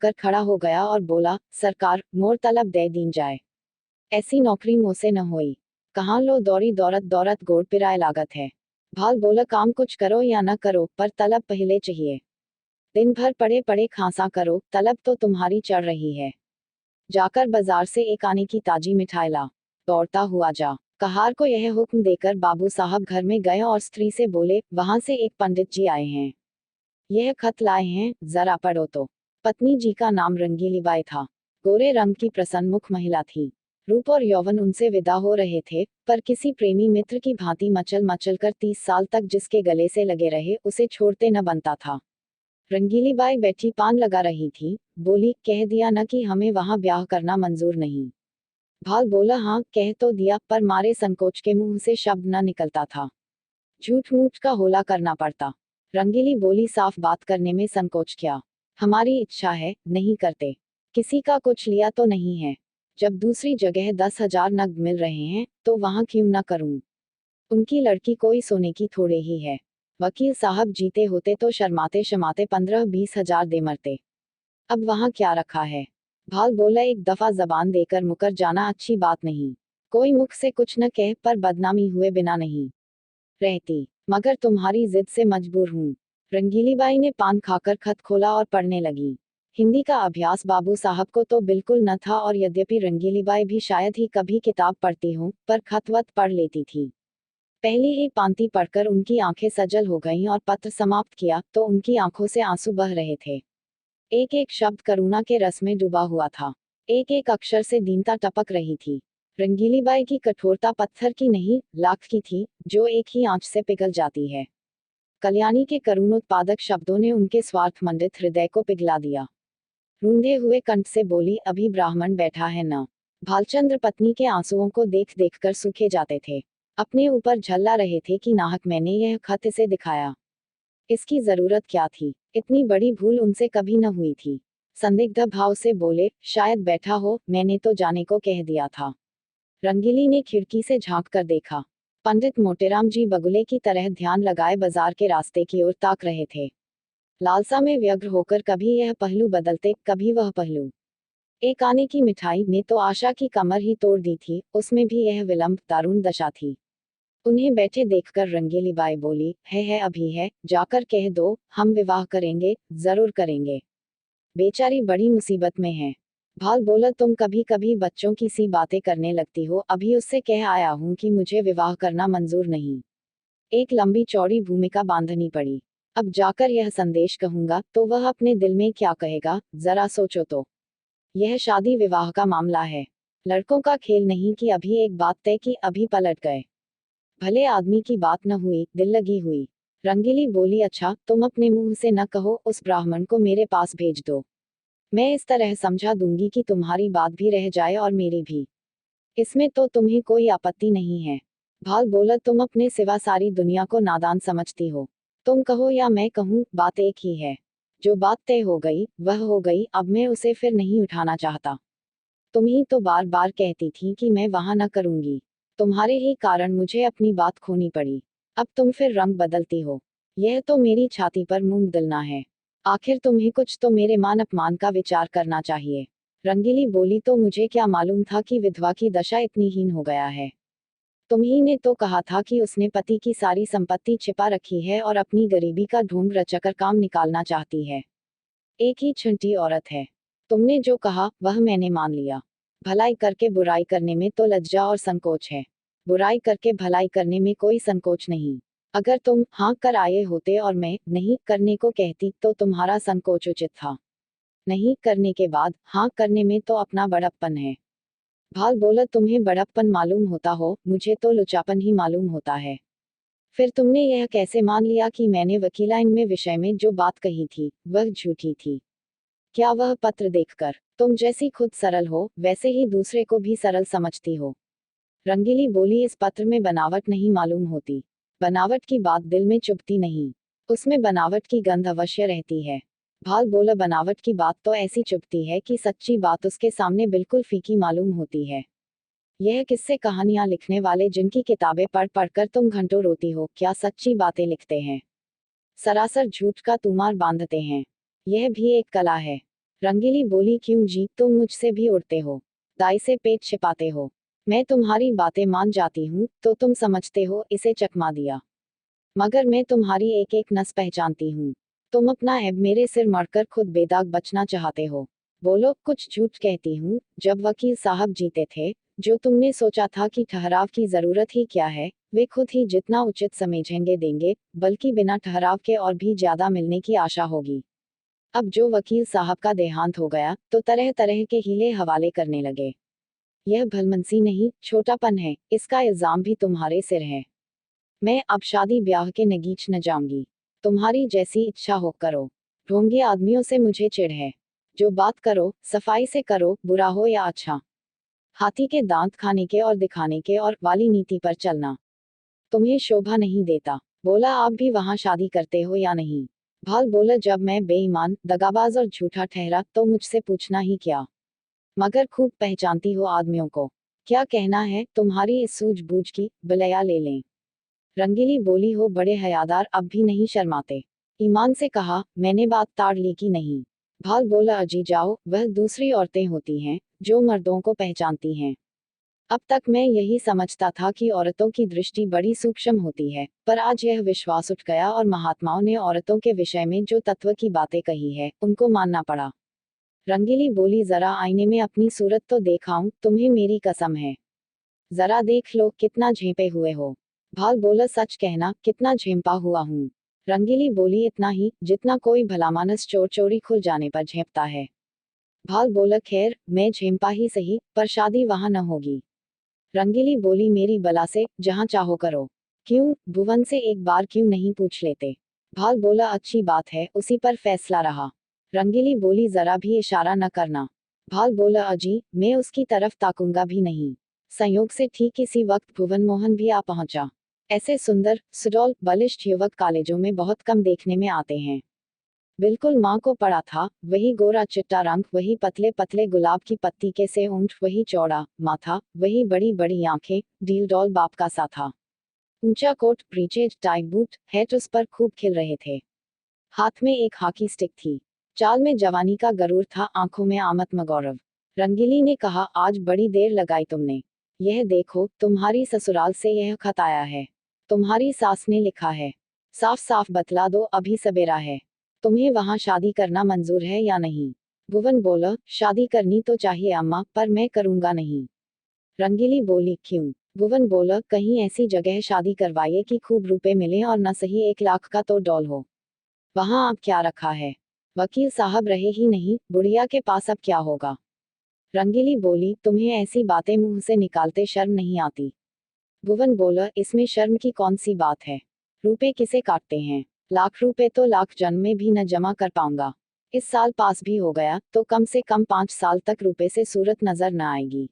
कर खड़ा हो गया और बोला, सरकार मोर तलब दे दीन जाए, ऐसी नौकरी मुझसे न होई। कहाँ लो दौड़ी दौरत दौरत गोड़ पिराए लागत है। भाल बोला, काम कुछ करो या न करो पर तलब पहले चाहिए। दिन भर पड़े पड़े खांसा करो, तलब तो तुम्हारी चढ़ रही है। जाकर बाजार से एक आने की ताजी मिठाई ला। दौड़ता हुआ जा। कहार को यह हुक्म देकर बाबू साहब घर में गए और स्त्री से बोले, वहां से एक पंडित जी आए हैं, यह खत लाए हैं, जरा पढ़ो तो। पत्नी जी का नाम रंगीलीबाई था। गोरे रंग की प्रसन्नमुख महिला थी। रूप और यौवन उनसे विदा हो रहे थे, पर किसी प्रेमी मित्र की भांति मचल मचल कर 30 साल तक जिसके गले से लगे रहे उसे छोड़ते न बनता था। रंगीलीबाई बैठी पान लगा रही थी, बोली, कह दिया न कि हमें वहां ब्याह करना मंजूर नहीं। भाल बोला, हाँ कह तो दिया, पर मारे संकोच के मुंह से शब्द न निकलता था। झूठ मूठ का होला करना पड़ता। रंगीली बोली, साफ बात करने में संकोच क्या, हमारी इच्छा है, नहीं करते। किसी का कुछ लिया तो नहीं है। जब दूसरी जगह 10,000 नग मिल रहे हैं तो वहां क्यों न करूं। उनकी लड़की कोई सोने की थोड़े ही है। वकील साहब जीते होते तो शर्माते शर्माते 15-20 हजार दे मरते। अब वहां क्या रखा है। भाल बोला, एक दफा जबान देकर मुकर जाना अच्छी बात नहीं। कोई मुख से कुछ न कह पर बदनामी हुए बिना नहीं रहती, मगर तुम्हारी जिद से मजबूर हूँ। रंगीलीबाई ने पान खाकर खत खोला और पढ़ने लगी। हिंदी का अभ्यास बाबू साहब को तो बिल्कुल न था और यद्यपि रंगीलीबाई भी शायद ही कभी किताब पढ़ती हो, पर खतवत पढ़ लेती थी। पहली ही पांति पढ़कर उनकी आंखें सजल हो गईं और पत्र समाप्त किया तो उनकी आंखों से आंसू बह रहे थे। एक एक शब्द करुणा के रस में डूबा हुआ था। एक एक अक्षर से दीनता टपक रही थी। रंगीलीबाई की कठोरता पत्थर की नहीं, लाख की थी, जो एक ही आंच से पिघल जाती है। कल्याणी के करुणोत्पादक शब्दों ने उनके स्वार्थमंडित हृदय को पिघला दिया। रूंधे हुए कंठ से बोली, अभी ब्राह्मण बैठा है न। भालचंद्र पत्नी के आंसुओं को देख देख कर सूखे जाते थे। अपने ऊपर झल्ला रहे थे कि नाहक मैंने यह खत इसे दिखाया। इसकी जरूरत क्या थी। इतनी बड़ी भूल उनसे कभी न हुई थी। संदिग्ध भाव से बोले, शायद बैठा हो, मैंने तो जाने को कह दिया था। रंगीली ने खिड़की से झांक कर देखा। पंडित मोटेराम जी बगुले की तरह ध्यान लगाए बाजार के रास्ते की ओर ताक रहे थे। लालसा में व्यग्र होकर कभी यह पहलू बदलते, कभी वह पहलू। एक आने की मिठाई ने तो आशा की कमर ही तोड़ दी थी, उसमें भी यह विलंब दारुण दशा थी। उन्हें बैठे देखकर रंगीलीबाई बोली, है अभी है, जाकर कह दो, हम विवाह करेंगे, जरूर करेंगे। बेचारी बड़ी मुसीबत में है। भाल बोला, तुम कभी कभी बच्चों की सी बातें करने लगती हो। अभी उससे कह आया हूं कि मुझे विवाह करना मंजूर नहीं। एक लंबी चौड़ी भूमिका बांधनी पड़ी। अब जाकर यह संदेश कहूंगा तो वह अपने दिल में क्या कहेगा, जरा सोचो तो। यह शादी विवाह का मामला है, लड़कों का खेल नहीं कि अभी एक बात तय की अभी पलट गए। भले आदमी की बात न हुई, दिल लगी हुई। रंगीली बोली, अच्छा तुम अपने मुंह से न कहो, उस ब्राह्मण को मेरे पास भेज दो। मैं इस तरह समझा दूंगी कि तुम्हारी बात भी रह जाए और मेरी भी। इसमें तो तुम्हें कोई आपत्ति नहीं है। भाल बोला, तुम अपने सिवा सारी दुनिया को नादान समझती हो। तुम कहो या मैं कहूँ, बात एक ही है। जो बात तय हो गई वह हो गई, अब मैं उसे फिर नहीं उठाना चाहता। तुम ही तो बार बार कहती थी कि मैं वहां न करूंगी। तुम्हारे ही कारण मुझे अपनी बात खोनी पड़ी। अब तुम फिर रंग बदलती हो। यह तो मेरी छाती पर मूंग दलना है। आखिर तुम्हें कुछ तो मेरे मान अपमान का विचार करना चाहिए। रंगीली बोली, तो मुझे क्या मालूम था कि विधवा की दशा इतनी हीन हो गया है। तुम्ही ने तो कहा था कि उसने पति की सारी संपत्ति छिपा रखी है और अपनी गरीबी का ढोंग रचकर काम निकालना चाहती है। एक ही छंटी औरत है। तुमने जो कहा वह मैंने मान लिया। भलाई करके बुराई करने में तो लज्जा और संकोच है। बुराई करके भलाई करने में कोई संकोच नहीं। अगर तुम हाँ कर आए होते और मैं नहीं करने को कहती तो तुम्हारा संकोच उचित था। नहीं करने के बाद हाँ करने में तो अपना बड़प्पन है। भाल बोला, तुम्हें बड़प्पन मालूम होता हो, मुझे तो लुचापन ही मालूम होता है। फिर तुमने यह कैसे मान लिया कि मैंने वकीलाइन में विषय में जो बात कही थी वह झूठी थी। क्या वह पत्र देखकर तुम जैसी खुद सरल हो वैसे ही दूसरे को भी सरल समझती हो। रंगीली बोली, इस पत्र में बनावट नहीं मालूम होती। बनावट की बात दिल में चुभती नहीं, उसमें बनावट की गंध अवश्य रहती है। भाल बोला, बनावट की बात तो ऐसी चुभती है कि सच्ची बात उसके सामने बिल्कुल फीकी मालूम होती है। यह किस्से कहानियां लिखने वाले जिनकी किताबें पढ़ पढ़कर तुम घंटों रोती हो, क्या सच्ची बातें लिखते हैं। सरासर झूठ का तुमार बांधते हैं। यह भी एक कला है। रंगीली बोली, क्यों जी, तुम मुझसे भी उड़ते हो, दाई से पेट छिपाते हो। मैं तुम्हारी बातें मान जाती हूँ तो तुम समझते हो इसे चकमा दिया, मगर मैं तुम्हारी एक एक नस पहचानती हूँ। तुम अपना ऐब मेरे सिर मढ़कर खुद बेदाग बचना चाहते हो। बोलो, कुछ झूठ कहती हूँ। जब वकील साहब जीते थे, जो तुमने सोचा था कि ठहराव की जरूरत ही क्या है, वे खुद ही जितना उचित समझेंगे देंगे, बल्कि बिना ठहराव के और भी ज्यादा मिलने की आशा होगी। अब जो वकील साहब का देहांत हो गया तो तरह तरह के हीले हवाले करने लगे। यह भलमनसी नहीं, छोटापन है, इसका इल्जाम भी तुम्हारे सिर है। मैं अब शादी ब्याह के नगीच न जाऊंगी। तुम्हारी जैसी इच्छा हो करो। ढोंगी आदमियों से मुझे चिढ़ है। जो बात करो सफाई से करो, बुरा हो या अच्छा। हाथी के दांत खाने के और दिखाने के और वाली नीति पर चलना तुम्हें शोभा नहीं देता। बोला, आप भी वहां शादी करते हो या नहीं? भाल बोला, जब मैं बेईमान, दगाबाज और झूठा ठहरा तो मुझसे पूछना ही क्या। मगर खूब पहचानती हो आदमियों को। क्या कहना है तुम्हारी इस सूझबूझ की, बलया ले लें। रंगीली बोली, हो बड़े हयादार, अब भी नहीं शर्माते। ईमान से कहा, मैंने बात ताड़ ली कि नहीं? भाल बोला, अजी जाओ, वह दूसरी औरतें होती हैं जो मर्दों को पहचानती हैं। अब तक मैं यही समझता था कि औरतों की दृष्टि बड़ी सूक्ष्म होती है, पर आज यह विश्वास उठ गया और महात्माओं ने औरतों के विषय में जो तत्व की बातें कही है उनको मानना पड़ा। रंगीली बोली, जरा आईने में अपनी सूरत तो देखाऊं, तुम्हें मेरी कसम है। जरा देख लो कितना झेपे हुए हो। भाल बोला, सच कहना, कितना झेंपा हुआ हूँ? रंगीली बोली, इतना ही जितना कोई भलामानस चोर चोरी खुल जाने पर झेपता है। भाल बोला, खैर, मैं झेंपा ही सही, पर शादी वहां न होगी। रंगीली बोली, मेरी बला से, जहां चाहो करो। क्यों, भुवन से एक बार क्यों नहीं पूछ लेते? भाल बोला, अच्छी बात है, उसी पर फैसला रहा। रंगीली बोली, जरा भी इशारा न करना। भाल बोला, अजी, मैं उसकी तरफ ताकूंगा भी नहीं। संयोग से ठीक इसी वक्त भुवन मोहन भी आ पहुंचा। ऐसे सुंदर, सुडौल, बलिष्ठ युवक कॉलेजों में बहुत कम देखने में आते हैं। बिल्कुल माँ को पड़ा था, वही गोरा चिट्टा रंग, वही पतले पतले गुलाब की पत्ती के से ऊंट, वही चौड़ा माथा, वही बड़ी बड़ी आंखें, डील डॉल बाप का सा था। ऊंचा coat, breeches, tie boot, hat उस पर खूब खिल रहे थे। हाथ में एक हॉकी स्टिक थी। चाल में जवानी का गरूर था, आंखों में आमद गौरव। रंगीली ने कहा, आज बड़ी देर लगाई तुमने। यह देखो, तुम्हारी ससुराल से यह खत आया है। तुम्हारी सास ने लिखा है। साफ साफ बतला दो, अभी सवेरा है। तुम्हें वहां शादी करना मंजूर है या नहीं? भुवन बोला, शादी करनी तो चाहिए अम्मा, पर मैं करूंगा नहीं। रंगीली बोली, क्यों? भुवन बोला, कहीं ऐसी जगह शादी करवाइए कि खूब रुपए मिले और न सही 1 लाख का तो डॉल हो। वहां अब क्या रखा है? वकील साहब रहे ही नहीं, बुढ़िया के पास अब क्या होगा? रंगीली बोली, तुम्हें ऐसी बातें मुंह से निकालते शर्म नहीं आती? भुवन बोला, इसमें शर्म की कौन सी बात है? रुपए किसे काटते हैं? लाख रुपए तो लाख जन्म में भी न जमा कर पाऊंगा। इस साल पास भी हो गया तो कम से कम 5 साल तक रुपए से सूरत नजर न आएगी।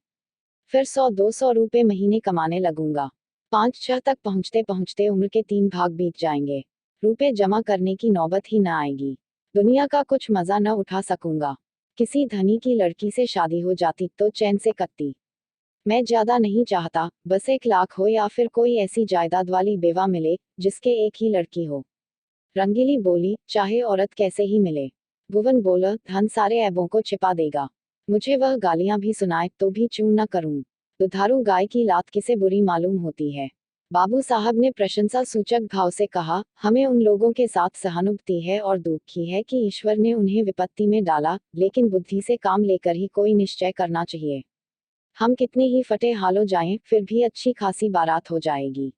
फिर 100-200 रुपए महीने कमाने लगूंगा। 5-6 तक पहुंचते पहुंचते उम्र के 3 भाग बीत जाएंगे। रुपए जमा करने की नौबत ही न आएगी। दुनिया का कुछ मजा न उठा सकूंगा। किसी धनी की लड़की से शादी हो जाती तो चैन से कटती। मैं ज्यादा नहीं चाहता, बस 1 लाख हो या फिर कोई ऐसी जायदाद वाली बेवा मिले जिसके एक ही लड़की हो। रंगीली बोली, चाहे औरत कैसे ही मिले। भुवन बोला, धन सारे ऐबों को छिपा देगा। मुझे वह गालियां भी सुनाए तो भी चूं न करूं। दुधारू गाय की लात किसे बुरी मालूम होती है? बाबू साहब ने प्रशंसा सूचक भाव से कहा, हमें उन लोगों के साथ सहानुभूति है और दुखी है कि ईश्वर ने उन्हें विपत्ति में डाला, लेकिन बुद्धि से काम लेकर ही कोई निश्चय करना चाहिए। हम कितने ही फटे हाल हो जाएं, फिर भी अच्छी खासी बारात हो जाएगी।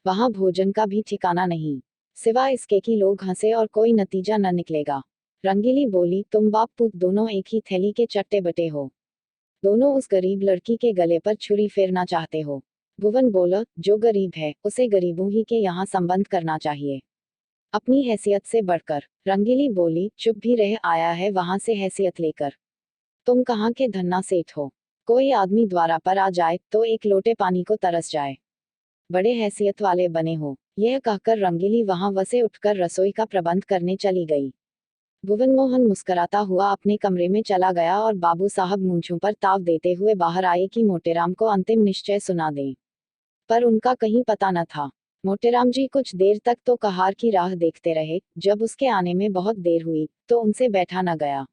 वहां भोजन का भी ठिकाना नहीं, सिवाय इसके कि लोग हंसे और कोई नतीजा न निकलेगा। रंगीली बोली, तुम बाप पुत दोनों एक ही थैली के चट्टे बटे हो। दोनों उस गरीब लड़की के गले पर छुरी फेरना चाहते हो। भुवन बोला, जो गरीब है उसे गरीबों ही के यहाँ संबंध करना चाहिए, अपनी हैसियत से बढ़कर। रंगीली बोली, चुप भी रह, आया है वहां से हैसियत लेकर। तुम कहाँ के धन्ना सेठ हो? कोई आदमी द्वारा पर आ जाए तो एक लोटे पानी को तरस जाए। बड़े हैसियत वाले बने हो। यह कहकर रंगीली वहां वसे उठकर रसोई का प्रबंध करने चली गई। भुवन मोहन मुस्कराता हुआ अपने कमरे में चला गया और बाबू साहब मूंछों पर ताव देते हुए बाहर आए कि मोटेराम को अंतिम निश्चय सुना दें। पर उनका कहीं पता न था। मोटेराम जी कुछ देर तक तो कहार की राह देखते रहे। जब उसके आने में बहुत देर हुई तो उनसे बैठा न गया।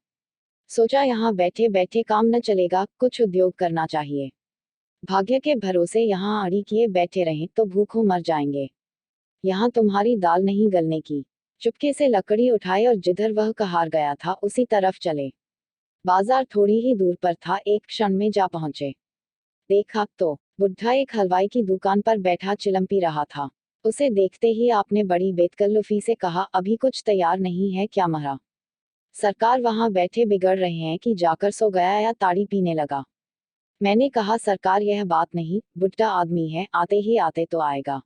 सोचा यहाँ बैठे बैठे काम न चलेगा, कुछ उद्योग करना चाहिए। भाग्य के भरोसे यहाँ अड़ी किए बैठे रहें तो भूखों मर जाएंगे। यहाँ तुम्हारी दाल नहीं गलने की। चुपके से लकड़ी उठाए और जिधर वह कहार गया था उसी तरफ चले। बाजार थोड़ी ही दूर पर था, एक क्षण में जा पहुंचे। देखा तो बुढ़ा एक हलवाई की दुकान पर बैठा चिलम पी रहा था। उसे देखते ही आपने बड़ी बेतकल्लुफी से कहा, अभी कुछ तैयार नहीं है क्या महाराज? सरकार वहां बैठे बिगड़ रहे हैं कि जाकर सो गया या ताड़ी पीने लगा? मैंने कहा, सरकार यह बात नहीं, बुढ़ा आदमी है, आते ही आते तो आएगा।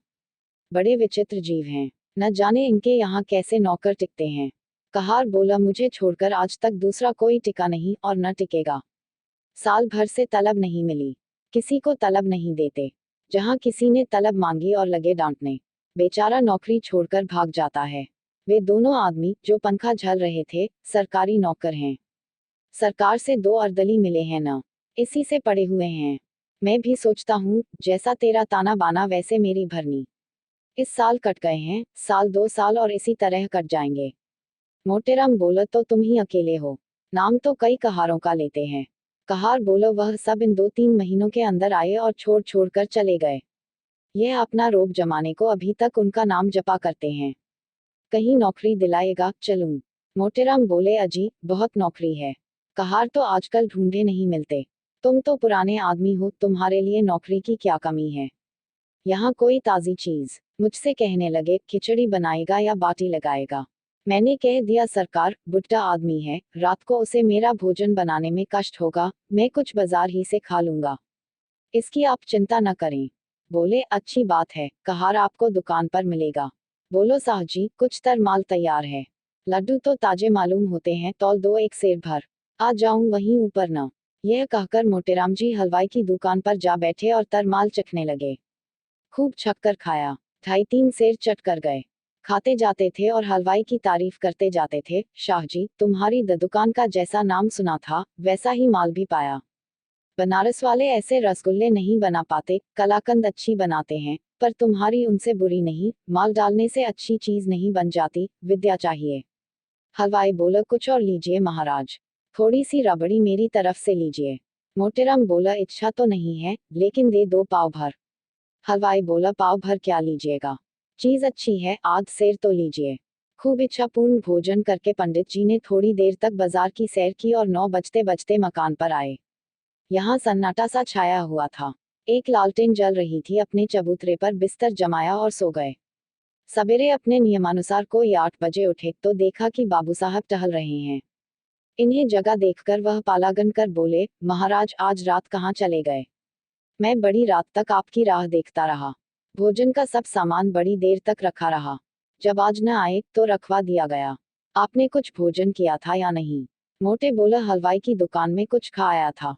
बड़े विचित्र जीव हैं, न जाने इनके यहाँ कैसे नौकर टिकते हैं। कहार बोला, मुझे छोड़कर आज तक दूसरा कोई टिका नहीं और न टिकेगा। साल भर से तलब नहीं मिली, किसी को तलब नहीं देते। जहाँ किसी ने तलब मांगी और लगे डांटने, बेचारा नौकरी छोड़कर भाग जाता है। वे दोनों आदमी जो पंखा झल रहे थे, सरकारी नौकर हैं। सरकार से 2 अर्दली मिले हैं न, इसी से पड़े हुए हैं। मैं भी सोचता हूँ, जैसा तेरा ताना बाना वैसे मेरी भरनी। इस साल कट गए हैं, साल 2 साल और इसी तरह कट जाएंगे। मोटेराम बोला, तो तुम ही अकेले हो, नाम तो कई कहारों का लेते हैं। कहार बोला, वह सब इन 2-3 महीनों के अंदर आए और छोड़ छोड़ कर चले गए। यह अपना रोब जमाने को अभी तक उनका नाम जपा करते हैं। कहीं नौकरी दिलाएगा, चलूं? मोटेराम बोले, अजी बहुत नौकरी है। कहार, तो आजकल ढूंढे नहीं मिलते। तुम तो पुराने आदमी हो, तुम्हारे लिए नौकरी की क्या कमी है? यहाँ कोई ताजी चीज? मुझसे कहने लगे, खिचड़ी बनाएगा या बाटी लगाएगा? मैंने कह दिया, सरकार बुढ़ा आदमी है, रात को उसे मेरा भोजन बनाने में कष्ट होगा, मैं कुछ बाजार ही से खा लूंगा, इसकी आप चिंता न करें। बोले, अच्छी बात है, कहार आपको दुकान पर मिलेगा। बोलो साहजी, कुछ तर माल तैयार है। लड्डू तो ताजे मालूम होते हैं, तौल दो एक सेर भर। आ जाऊं वहीं ऊपर न? यह कहकर मोटेराम जी हलवाई की दुकान पर जा बैठे और तरमाल चखने लगे। खूब छक्कर खाया, 2.5-3 सेर चट कर गए। खाते जाते थे और हलवाई की तारीफ करते जाते थे, शाहजी तुम्हारी दुकान का जैसा नाम सुना था वैसा ही माल भी पाया। बनारस वाले ऐसे रसगुल्ले नहीं बना पाते, कलाकंद अच्छी बनाते हैं, पर तुम्हारी उनसे बुरी नहीं, माल डालने से अच्छी चीज नहीं बन जाती, विद्या चाहिए। हलवाई बोला, कुछ और लीजिए महाराज, थोड़ी सी रबड़ी मेरी तरफ से लीजिए। मोटेराम बोला, इच्छा तो नहीं है, लेकिन दे दो पाव भर। हलवाई बोला, पाव भर क्या लीजिएगा? चीज अच्छी है, आध सेर तो लीजिए। खूब इच्छापूर्ण भोजन करके पंडित जी ने थोड़ी देर तक बाजार की सैर की और 9 बजते बजते मकान पर आए। यहाँ सन्नाटा सा छाया हुआ था। एक लालटेन जल रही थी, अपने चबूतरे पर बिस्तर जमाया और सो गए। सवेरे अपने नियमानुसार कोई 8 बजे उठे तो देखा कि बाबू साहब टहल रहे हैं। इन्हें जगह देखकर वह पालागन कर बोले, महाराज आज रात कहाँ चले गए? मैं बड़ी रात तक आपकी राह देखता रहा, भोजन का सब सामान बड़ी देर तक रखा रहा, जब आज न आए तो रखवा दिया गया। आपने कुछ भोजन किया था या नहीं? मोटे बोला, हलवाई की दुकान में कुछ खा आया था।